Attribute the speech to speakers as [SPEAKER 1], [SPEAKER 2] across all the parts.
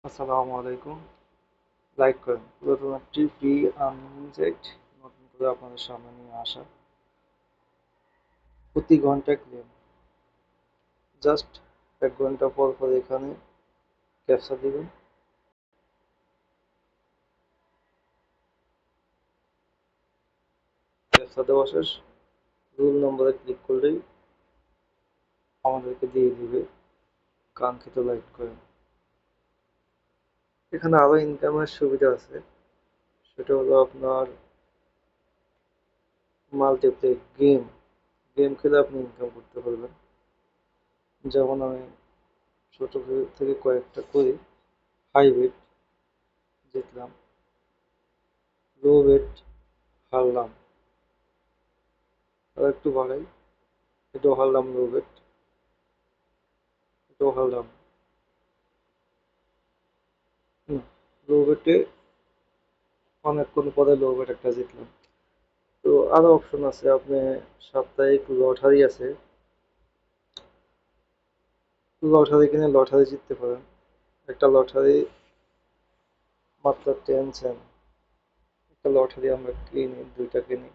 [SPEAKER 1] আসসালামু আলাইকুম। লাইক করেন পুরাতন একটি ফ্রি আর্নিং সাইট নতুন করে আপনাদের সামনে নিয়ে আসা। প্রতি ঘন্টায় ক্লেম, জাস্ট 1 ঘন্টা পর পর এখানে ক্যাপচা দিবেন। ক্যাপচা দেওয়া শেষ, রুল নম্বরে ক্লিক করলেই আমাদেরকে দিয়ে দিবে কাঙ্ক্ষিত লাইট কয়েন। এখানে আরো ইনকামের সুবিধা আছে, সেটা হলো আপনার মাল্টিপ্লে গেম গেম খেলে আপনি ইনকাম করতে পারবেন। যেমন আমি ছোট থেকে কয়েকটা করি, হাই বেট জিতলাম, লো বেট হারলাম, আর একটু বাড়াই, এটাও হারলাম, লো বেট এটাও হারলাম। লো বেটে অনেকক্ষণ পরে লো বেট একটা জিতলাম। তো আরো অপশন আছে, আপনি সাপ্তাহিক লটারি আছে, লটারি কিনে লটারি জিততে পারেন। একটা লটারি মাত্র 10 সেন্ট। একটা লটারি আমরা কিনি, দুইটা কিনি,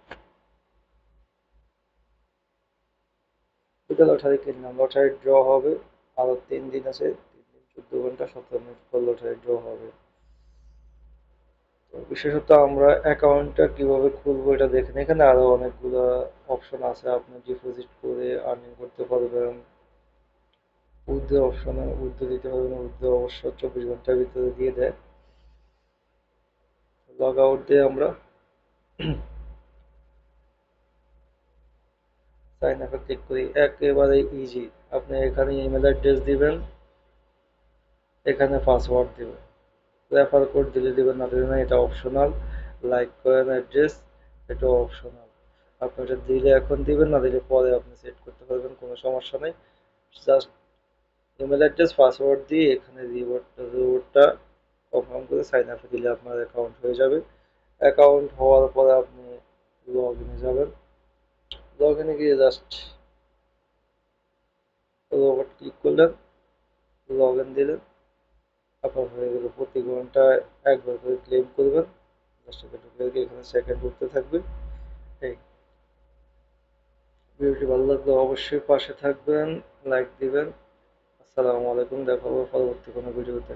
[SPEAKER 1] দুইটা লটারি কিনলাম, লটারি ড্র হবে। আরো 3 দিন আছে, 3 দিন 14 ঘন্টা 17 মিনিট পর লটারি ড্র হবে। তো বিশেষত আমরা অ্যাকাউন্টটা কিভাবে খুলবো এটা দেখেন, এখানে আরো অনেকগুলো অপশন আছে, আপনি ডিপোজিট করে আর্নিং করতে পারবেন। উইথড্র অপশনে উইথড্র দিতে পারবেন, উইথড্র অবশ্য 24 ঘন্টার ভিতরে দিয়ে দেয়। লগ আউট দিয়ে আমরা সাইন আপে ক্লিক করি, একেবারে ইজি। আপনি এখানে ইমেল অ্যাড্রেস দিবেন, এখানে পাসওয়ার্ড দিবেন, রেফার কোড দিলে দিবেন, না দিলে না, এটা অপশনাল। লাইক করেন অ্যাড্রেস, এটা অপশনাল। আপনি এটা দিলে এখন দিবেন, না দিলে পরে আপনি সেট করতে পারবেন, কোনো সমস্যা নেই। জাস্ট ইমেল অ্যাড্রেস পাসওয়ার্ড দিয়ে এখানে রিওয়ার্ডটা কনফার্ম করে সাইন আপে দিলে আপনার অ্যাকাউন্ট হয়ে যাবে। অ্যাকাউন্ট হওয়ার পরে আপনি লগ ইনে যাবেন, লগ ইনে গিয়ে জাস্ট রোবট ক্লিক করলেন, লগ ইন দিলেন, আপনার হয়ে গেল। প্রতি ঘন্টায় একবার করে ক্লেম করবেন, জাস্ট এটা ঢুকে রেখে এখানে সেকেন্ড উঠতে থাকবে। এই ভিডিওটি ভালো লাগলে অবশ্যই পাশে থাকবেন, লাইক দিবেন। আসসালামু আলাইকুম, দেখা হবে পরবর্তী কোনো ভিডিওতে।